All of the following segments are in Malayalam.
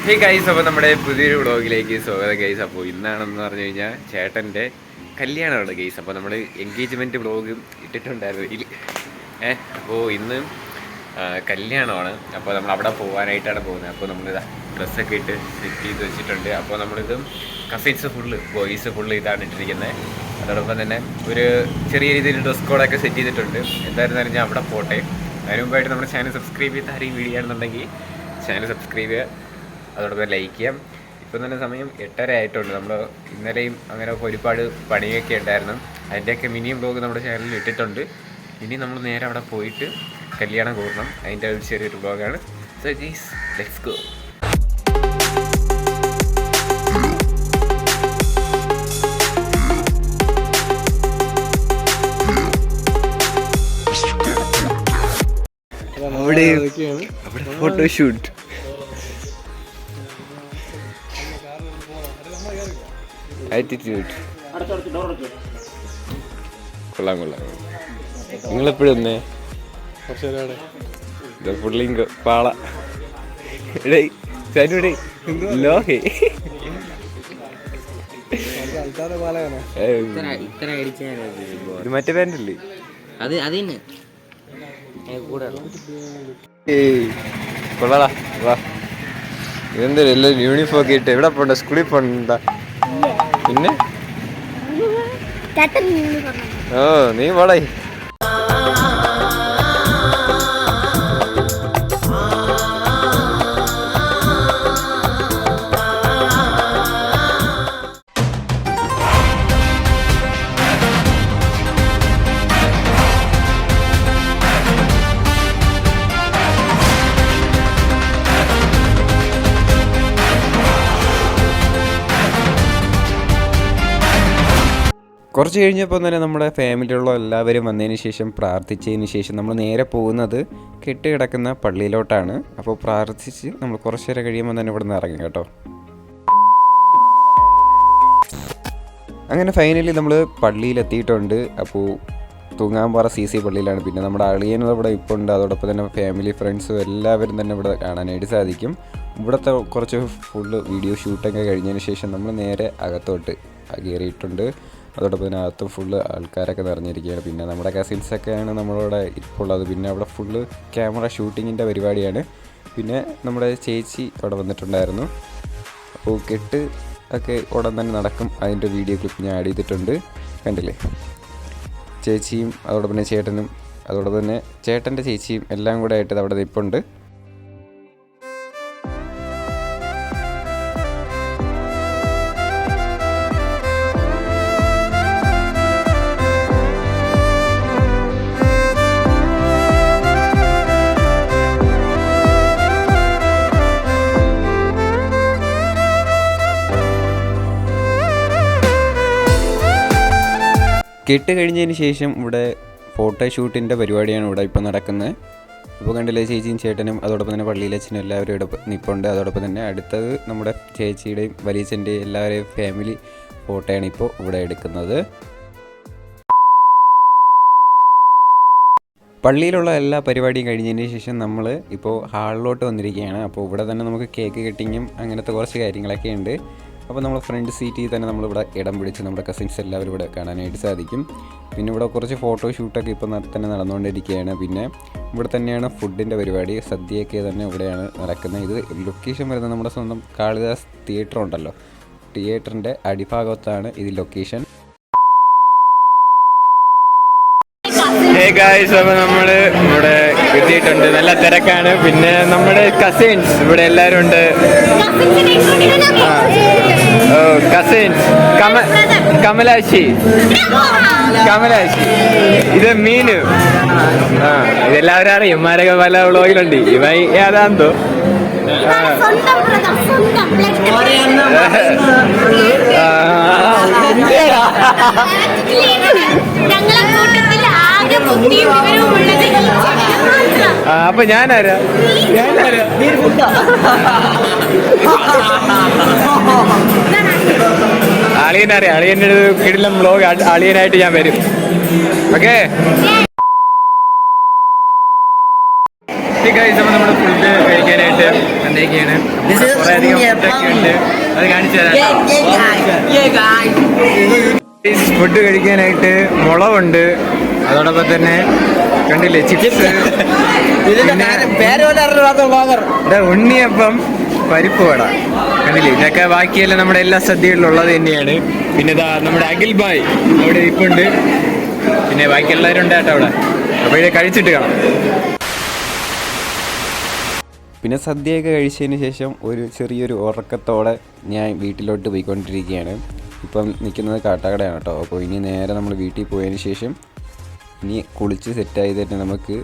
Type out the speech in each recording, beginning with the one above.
ഹേ ഗൈസ്, അപ്പോൾ നമ്മുടെ പുതിയൊരു വ്ളോഗിലേക്ക് സ്വാഗതം ഗൈസ്. അപ്പോൾ ഇന്നാണെന്ന് പറഞ്ഞു കഴിഞ്ഞാൽ ചേട്ടൻ്റെ കല്യാണമാണ് ഗൈസ്. അപ്പോൾ നമ്മൾ എൻഗേജ്മെൻറ്റ് വ്ളോഗ് ഇട്ടിട്ടുണ്ടായിരുന്നു ഇതിൽ. അപ്പോൾ ഇന്ന് കല്യാണമാണ്. അപ്പോൾ നമ്മൾ അവിടെ പോകാനായിട്ടാണ് പോകുന്നത്. അപ്പോൾ നമ്മളിതാ ഡ്രസ്സൊക്കെ ഇട്ട് സെറ്റ് ചെയ്ത് വെച്ചിട്ടുണ്ട്. അപ്പോൾ നമ്മളിത് കസിൻസ് ബോയ്സ് ഇതാണ് ഇട്ടിരിക്കുന്നത്. അതോടൊപ്പം തന്നെ ഒരു ചെറിയ രീതിയിൽ ഡ്രസ് കോഡൊക്കെ സെറ്റ് ചെയ്തിട്ടുണ്ട്. എന്തായിരുന്നാലും ഞാൻ അവിടെ പോട്ടെ. അതിന് മുമ്പായിട്ട് നമ്മുടെ ചാനൽ സബ്സ്ക്രൈബ് ചെയ്ത് ആരെയും വീഡിയോ ആണെന്നുണ്ടെങ്കിൽ ചാനൽ സബ്സ്ക്രൈബ് ചെയ്യുക, അതോടൊപ്പം ലൈക്ക് ചെയ്യാം. ഇപ്പം തന്നെ സമയം 8:30 ആയിട്ടുണ്ട്. നമ്മൾ ഇന്നലെയും അങ്ങനെ ഒരുപാട് പണിയൊക്കെ ഉണ്ടായിരുന്നു. അതിൻ്റെയൊക്കെ മിനിയും വ്ലോഗ് നമ്മുടെ ചാനലിൽ ഇട്ടിട്ടുണ്ട്. ഇനി നമ്മൾ നേരെ അവിടെ പോയിട്ട് കല്യാണം കൂടണം. അതിൻ്റെ ഒരു ചെറിയൊരു വ്ലോഗാണ്. So guys, let's go. അവിടെ ഫോട്ടോഷൂട്ട്. ആറ്റിറ്റ്യൂഡ് കൊള്ളാം. നിങ്ങളെപ്പോഴും ഒന്നേ പുള്ളിങ്ക പാള ലോഹേ ഇത് മറ്റേ പാൻ്റല്ലേ അത് അതിന് കൊള്ളാടാ. വാ, ഇതെന്തായാലും എല്ലാവരും യൂണിഫോം ഒക്കെ ഇട്ട് എവിടെ പോണ്ട? സ്കൂളിൽ പോണ്ട? പിന്നെ ഓ നീ പോടേ. കുറച്ച് കഴിഞ്ഞപ്പോൾ തന്നെ നമ്മുടെ ഫാമിലിയുള്ള എല്ലാവരും വന്നതിന് ശേഷം പ്രാർത്ഥിച്ചതിന് ശേഷം നമ്മൾ നേരെ പോകുന്നത് കെട്ടിക്കിടക്കുന്ന പള്ളിയിലോട്ടാണ്. അപ്പോൾ പ്രാർത്ഥിച്ച് നമ്മൾ കുറച്ച് നേരം കഴിയുമ്പോൾ തന്നെ ഇവിടെ നിന്ന് ഇറങ്ങും കേട്ടോ. അങ്ങനെ ഫൈനലി നമ്മൾ പള്ളിയിലെത്തിയിട്ടുണ്ട്. അപ്പോൾ തൂങ്ങാമ്പാറ CC പള്ളിയിലാണ്. പിന്നെ നമ്മുടെ അളിയനും ഇവിടെ ഇപ്പോൾ ഉണ്ട്. അതോടൊപ്പം തന്നെ ഫാമിലി ഫ്രണ്ട്സും എല്ലാവരും തന്നെ ഇവിടെ കാണാനായിട്ട് സാധിക്കും. ഇവിടുത്തെ കുറച്ച് ഫുള്ള് വീഡിയോ ഷൂട്ടൊക്കെ കഴിഞ്ഞതിന് ശേഷം നമ്മൾ നേരെ അകത്തോട്ട് കയറിയിട്ടുണ്ട്. അതോടൊപ്പം തന്നെ അകത്തും ഫുള്ള് ആൾക്കാരൊക്കെ നിറഞ്ഞിരിക്കുകയാണ്. പിന്നെ നമ്മുടെ കസിൻസൊക്കെയാണ് നമ്മളവിടെ ഇപ്പോൾ ഉള്ളത്. പിന്നെ അവിടെ ഫുള്ള് ക്യാമറ ഷൂട്ടിങ്ങിൻ്റെ പരിപാടിയാണ്. പിന്നെ നമ്മുടെ ചേച്ചി അവിടെ വന്നിട്ടുണ്ടായിരുന്നു. അപ്പോൾ കെട്ട് ഒക്കെ ഉടൻ തന്നെ നടക്കും. അതിൻ്റെ വീഡിയോ ക്ലിപ്പ് ഞാൻ ആഡ് ചെയ്തിട്ടുണ്ട്, കണ്ടില്ലേ? ചേച്ചിയും അതോടൊപ്പം തന്നെ ചേട്ടനും അതോടൊപ്പം തന്നെ ചേട്ടൻ്റെ ചേച്ചിയും എല്ലാം കൂടെ ആയിട്ട് അവിടെ നിൽപ്പുണ്ട്. കെട്ട് കഴിഞ്ഞതിന് ശേഷം ഇവിടെ ഫോട്ടോഷൂട്ടിൻ്റെ പരിപാടിയാണ് ഇവിടെ ഇപ്പോൾ നടക്കുന്നത്. ഇപ്പോൾ കണ്ടില്ലേ, ചേച്ചിയും ചേട്ടനും അതോടൊപ്പം തന്നെ പള്ളിയിലച്ഛനും എല്ലാവരും ഇവിടെ നിൽപ്പുണ്ട്. അതോടൊപ്പം തന്നെ അടുത്തത് നമ്മുടെ ചേച്ചിയുടെയും വലിയച്ഛൻ്റെയും എല്ലാവരെയും ഫാമിലി ഫോട്ടോയാണ് ഇപ്പോൾ ഇവിടെ എടുക്കുന്നത്. പള്ളിയിലുള്ള എല്ലാ പരിപാടിയും കഴിഞ്ഞതിന് ശേഷം നമ്മൾ ഇപ്പോൾ ഹാളിലോട്ട് വന്നിരിക്കുകയാണ്. അപ്പോൾ ഇവിടെ തന്നെ നമുക്ക് കേക്ക് കട്ടിങ്ങും അങ്ങനത്തെ കുറച്ച് കാര്യങ്ങളൊക്കെ ഉണ്ട്. അപ്പോൾ നമ്മൾ ഫ്രണ്ട് സീറ്റിൽ തന്നെ നമ്മളിവിടെ ഇടം പിടിച്ച് നമ്മുടെ കസിൻസ് എല്ലാവരും ഇവിടെ കാണാനായിട്ട് സാധിക്കും. പിന്നെ ഇവിടെ കുറച്ച് ഫോട്ടോ ഷൂട്ടൊക്കെ ഇപ്പോൾ തന്നെ നടന്നുകൊണ്ടിരിക്കുകയാണ്. പിന്നെ ഇവിടെ തന്നെയാണ് ഫുഡിൻ്റെ പരിപാടി, സദ്യയൊക്കെ തന്നെ ഇവിടെയാണ് നടക്കുന്നത്. ഇത് ലൊക്കേഷൻ വരുന്നത് നമ്മുടെ സ്വന്തം കാളിദാസ് തിയേറ്റർ ഉണ്ടല്ലോ, തിയേറ്ററിൻ്റെ അടിഭാഗത്താണ് ഇത് ലൊക്കേഷൻ. അപ്പോൾ നമ്മൾ ഇവിടെ എത്തിയിട്ടുണ്ട്. നല്ല തിരക്കാണ്. പിന്നെ നമ്മുടെ കസിൻസ് ഇവിടെ എല്ലാവരും ഉണ്ട്. കസിൻസ് കമലാശി ഇത് മീനു. ഇതെല്ലാവരും അറിയും. മാരക പല വ്ളോഗിലുണ്ട്. ഇവ ഏതാന്തോ അപ്പൊ ഞാനാരാ അളിയനറിയാം. അളിയൻ്റെ കിടിലം വ്ലോഗ് അളിയനായിട്ട് ഞാൻ വരും. ഓക്കെ ഗൈസ്, അപ്പോൾ നമ്മൾ ഫുഡ് കഴിക്കാനായിട്ട് വന്നേക്കാണ്. കുറേ അധികം ഫുഡൊക്കെ ഉണ്ട്, അത് കാണിച്ചു തരാം. ഫുഡ് കഴിക്കാനായിട്ട് മുളകുണ്ട്, അതോടൊപ്പം തന്നെ കണ്ടില്ലേ ചിപ്സ്, ഉണ്ണിയപ്പം, പരിപ്പ് വട കണ്ടില്ലേ. ഇതൊക്കെ ബാക്കിയെല്ലാം നമ്മുടെ എല്ലാ സദ്യകളിലും ഉള്ളത് തന്നെയാണ്. പിന്നെ ഇതാ നമ്മുടെ അഖിൽ ഭായ് അവിടെ ഇരിപ്പുണ്ട്, പിന്നെ ബാക്കി എല്ലാവരും ഉണ്ട് കേട്ടോ അവിടെ. അപ്പോൾ ഇത് കഴിച്ചിട്ട് കാണാം. പിന്നെ സദ്യയൊക്കെ കഴിച്ചതിന് ശേഷം ഒരു ചെറിയൊരു ഉറക്കത്തോടെ ഞാൻ വീട്ടിലോട്ട് പോയിക്കൊണ്ടിരിക്കുകയാണ്. ഇപ്പം നിൽക്കുന്നത് കാട്ടാക്കടയാണ് കേട്ടോ. അപ്പോൾ ഇനി നേരെ നമ്മൾ വീട്ടിൽ പോയതിന് ശേഷം ഇനി കുളിച്ച് സെറ്റായി തന്നെ നമുക്ക്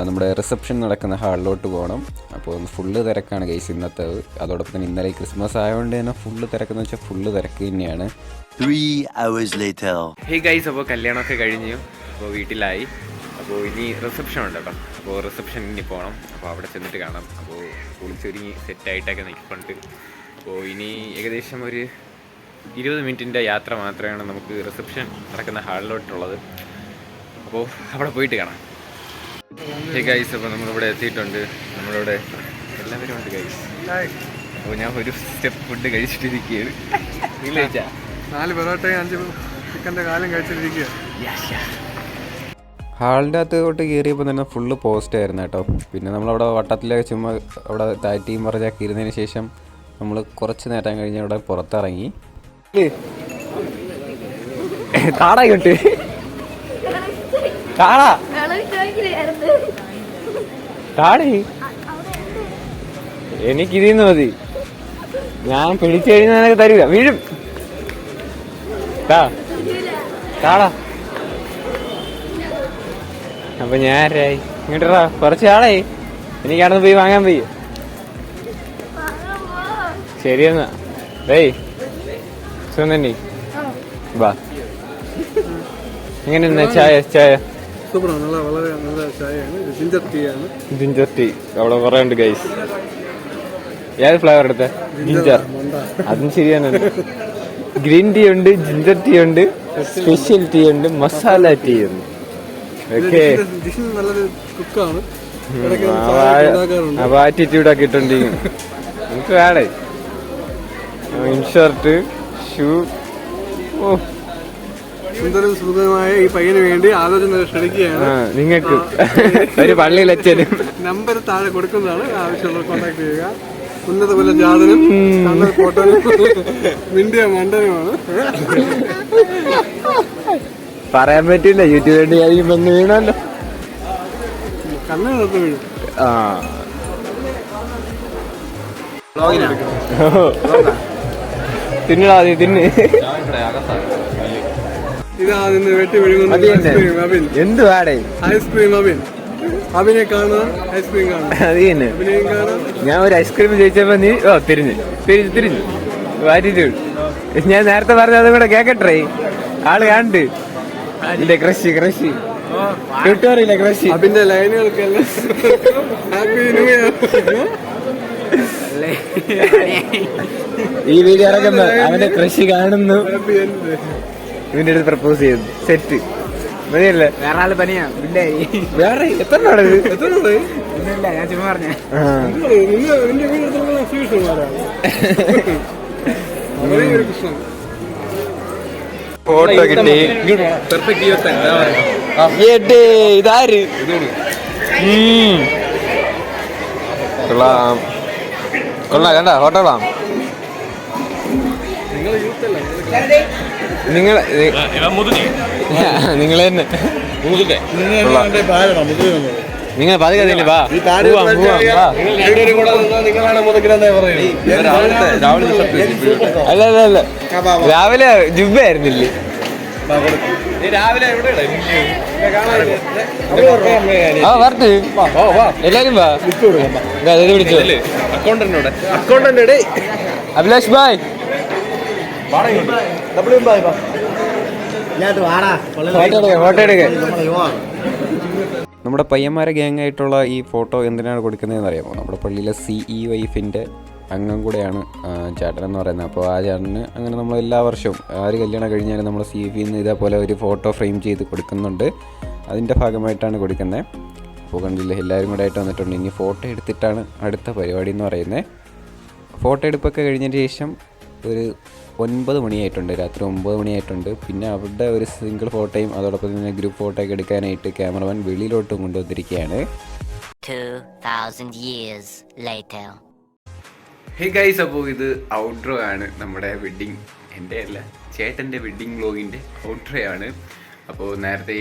നമ്മുടെ റിസപ്ഷൻ നടക്കുന്ന ഹാളിലോട്ട് പോകണം. അപ്പോൾ ഫുള്ള് തിരക്കാണ് ഗൈസ് ഇന്നത്തെ. അതോടൊപ്പം തന്നെ ഇന്നലെ ക്രിസ്മസ് ആയതുകൊണ്ട് തന്നെ ഫുള്ള് തിരക്കെന്ന് വെച്ചാൽ ഫുള്ള് തിരക്ക് തന്നെയാണ്. 3 hours later. ഹേ ഗൈസ്, അപ്പോൾ കല്യാണമൊക്കെ കഴിഞ്ഞു, അപ്പോൾ വീട്ടിലായി. അപ്പോൾ ഇനി റിസപ്ഷൻ ഉണ്ട് കേട്ടോ. അപ്പോൾ റിസപ്ഷൻ ഇനി പോകണം. അപ്പോൾ അവിടെ ചെന്നിട്ട് കാണാം. അപ്പോൾ കുളിച്ചൊരുങ്ങി സെറ്റായിട്ടൊക്കെ നിൽക്കുന്നുണ്ട്. അപ്പോൾ ഇനി ഏകദേശം ഒരു 20 മിനിറ്റിൻ്റെ യാത്ര മാത്രമാണ് നമുക്ക് റിസപ്ഷൻ നടക്കുന്ന ഹാളിലോട്ടുള്ളത്. അപ്പോൾ അവിടെ പോയിട്ട് കാണാം. ഹേ ഗൈസ്, അപ്പോൾ നമ്മളിവിടെ എത്തിയിട്ടുണ്ട്. നമ്മളിവിടെ എല്ലാവരും ഉണ്ട് ഗൈസ്. അപ്പോൾ ഞാൻ ഒരു സ്റ്റെപ്പ് ഫുഡ് കഴിച്ചിട്ടിരിക്കുകയാണ്. ഇല്ല 4 പൊറോട്ടയും 5 ചിക്കൻ്റെ കാലം കഴിച്ചിട്ടിരിക്കുക. ഹാളിൻ്റെ അകത്തോട്ട് കയറിയപ്പോൾ തന്നെ ഫുള്ള് പോസ്റ്റ് ആയിരുന്നു കേട്ടോ. പിന്നെ നമ്മളവിടെ വട്ടത്തിലൊക്കെ ചുമ്മാ അവിടെ താറ്റിയും പറഞ്ഞാക്കി ഇരുന്നതിന് ശേഷം നമ്മൾ കുറച്ച് നേരം കഴിഞ്ഞ് അവിടെ പുറത്തിറങ്ങി. കാടാ കിട്ട് കാടാ കാടി എനിക്കിതിന്ന് മതി. ഞാൻ പിടിച്ചു കഴിഞ്ഞാൽ നിനക്ക് തരിക, വീഴും. കാടാ അപ്പൊ ഞാൻ ഇങ്ങോട്ടാ കുറച്ച് ആളെ എനിക്ക് അവിടെ പോയി വാങ്ങാൻ പോയി. ശരിയെന്നാ ഡേയ് സുന്ദരി വാ. എങ്ങനെയാ ചായ? സൂപ്പറാണ്, വളരെ നല്ല ചായയാണ്. ജിഞ്ചർ ടീ ആണ്. ജിഞ്ചർ ടീ അവിടെ കുറെ ഉണ്ട് ഗൈസ്. ഏത് ഫ്ലേവർ എടുത്ത? ജിഞ്ചർ. അതും ശരിയാണ്. ഗ്രീൻ ടീ ഉണ്ട്, ജിഞ്ചർ ടീ ഉണ്ട്, സ്പെഷ്യൽ ടീ ഉണ്ട്, മസാല ടീ ഉണ്ട്. ഓക്കെ, നല്ലൊരു കുക്കാണ്. അപ്പൊ ആറ്റിറ്റ്യൂഡൊക്കെ ഇട്ടുണ്ടെങ്കിൽ നമുക്ക് വേണേ ഇൻഷർട്ട് ഷൂ. ഓ, സുന്ദരം സുഖമായ ഈ പയ്യന് വേണ്ടി ആലോചന ക്ഷണിക്കുകയാണ്. നിങ്ങൾക്ക് ഒരു പള്ളിയിൽ അച്ഛനും നമ്പർ താഴെ കൊടുക്കുന്നതാണ്. ആവശ്യമുള്ള കോൺടാക്ട് ചെയ്യുക. ഉന്നത കുല ജാതനും ഫോട്ടോനും വിന്ധ്യ മണ്ടനുമാണ്. പറയാൻ പറ്റില്ല, യൂട്യൂബ് വേണ്ടി വന്ന് വീണല്ലോ. കണ്ണ് നിർത്ത് വീഴും. തിന്നടാ നീ തിന്ന്. ഇതാ നിന്ന് വെട്ടി വിഴുങ്ങുന്ന ഐസ്ക്രീം അബിൻ. എന്ത് വേടേ ഐസ്ക്രീം അബിൻ. അബിനെ കാണുക, ഐസ്ക്രീം കാണുക. അത് തന്നെ. അബിനെയും കാണാം. ഞാൻ ഒരു ഐസ്ക്രീം ചോദിച്ചപ്പോ നീ തിരിഞ്ഞു ആറ്റിറ്റ്യൂഡ്. ഞാൻ നേരത്തെ പറഞ്ഞ അതും കൂടെ കേക്കട്ടെ. ആള് കണ്ട് ഇല്ല ക്രഷ് ട്യൂട്ടോറിയല്ലേ ക്രഷ്. അബിന്റെ ലൈനുകൾക്കെല്ലാം ഹാപ്പി ന്യൂ ഇയർ. ഈ വീഡിയോ ഇറങ്ങുമ്പോ അവന്റെ ക്രഷ് കാണുന്നു, ഇവന്റെ അടുത്ത് പ്രപ്പോസ് ചെയ്യുന്നു. സെറ്റ് മതിയല്ലേ? വേറെ ആള് പനിയാ. വേറെ എത്ര ഞാൻ ചുമ്മാ പറഞ്ഞ ഫോട്ടോ കിട്ടി. ഇതാര്? കൊള്ളാം കണ്ട ഫോട്ടോ കൊള്ളാം. നിങ്ങൾ തന്നെ നിങ്ങൾ പതുക്കെ വാ. അല്ല രാവിലെ ജുബായിരുന്നില്ലേ? വരട്ട് എല്ലാരും വാ. അഭിലാഷ് ഭായ് ഫോട്ടോ എടുക്ക. നമ്മുടെ പയ്യന്മാരെ ഗ്യാങ് ആയിട്ടുള്ള ഈ ഫോട്ടോ എന്തിനാണ് കൊടുക്കുന്നതെന്ന് അറിയാമോ? നമ്മുടെ പള്ളിയിലെ CE അംഗം കൂടെയാണ് ചേട്ടൻ എന്ന് പറയുന്നത്. അപ്പോൾ ആ ചേട്ടന് അങ്ങനെ നമ്മൾ എല്ലാ വർഷവും ആര് കല്യാണം കഴിഞ്ഞാലും നമ്മൾ CFന്ന് ഇതേപോലെ ഒരു ഫോട്ടോ ഫ്രെയിം ചെയ്ത് കൊടുക്കുന്നുണ്ട്. അതിൻ്റെ ഭാഗമായിട്ടാണ് കൊടുക്കുന്നത്. അപ്പോൾ കണ്ടില്ല എല്ലാവരും കൂടെ ആയിട്ട് വന്നിട്ടുണ്ട്. ഇനി ഫോട്ടോ എടുത്തിട്ടാണ് അടുത്ത പരിപാടി എന്ന് പറയുന്നത്. ഫോട്ടോ എടുപ്പൊക്കെ കഴിഞ്ഞതിന് ശേഷം ഒരു 9 മണിയായിട്ടുണ്ട്, രാത്രി 9 മണിയായിട്ടുണ്ട്. പിന്നെ അവിടെ ഒരു സിംഗിൾ ഫോട്ടോയും അതോടൊപ്പം തന്നെ ഗ്രൂപ്പ് ഫോട്ടോയൊക്കെ എടുക്കാനായിട്ട് ക്യാമറമാൻ വെളിയിലോട്ടും കൊണ്ടുവന്നിരിക്കുകയാണ്. 2000 years later. ഹേ ഗൈസ്, അപ്പോൾ ഇത് ഔട്ട്രോ ആണ് നമ്മുടെ വെഡ്ഡിങ്, എൻ്റെ അല്ല ചേട്ടൻ്റെ വെഡ്ഡിങ് വ്ലോഗിൻ്റെ ഔട്ട്രോ ആണ്. അപ്പോൾ നേരത്തെ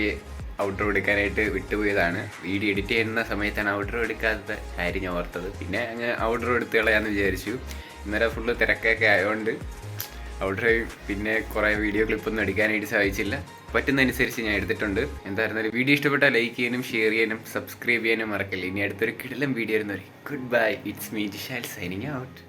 ഔട്ട്രോ എടുക്കാനായിട്ട് വിട്ടുപോയതാണ്. വീഡിയോ എഡിറ്റ് ചെയ്യുന്ന സമയത്താണ് ഔട്ട്രോ എടുക്കാത്ത കാര്യം ഞാൻ ഓർത്തത്. പിന്നെ അങ്ങ് ഔട്ട്രോ എടുത്ത് കളയാമെന്ന് വിചാരിച്ചു. ഇന്നലെ ഫുള്ള് തിരക്കൊക്കെ ആയതുകൊണ്ട് ഔട്ട്രോ പിന്നെ കുറേ വീഡിയോ ക്ലിപ്പൊന്നും എടുക്കാനായിട്ട് സാധിച്ചില്ല. പറ്റുന്നതനുസരിച്ച് ഞാൻ എടുത്തിട്ടുണ്ട്. എന്തായിരുന്നാലും വീഡിയോ ഇഷ്ടപ്പെട്ടാൽ ലൈക്ക് ചെയ്യാനും ഷെയർ ചെയ്യാനും സബ്സ്ക്രൈബ് ചെയ്യാനും മറക്കില്ല. ഇനി അടുത്തൊരു കിടിലം വീഡിയോ ആയിരുന്നു. Good bye, it's me Jishal signing out.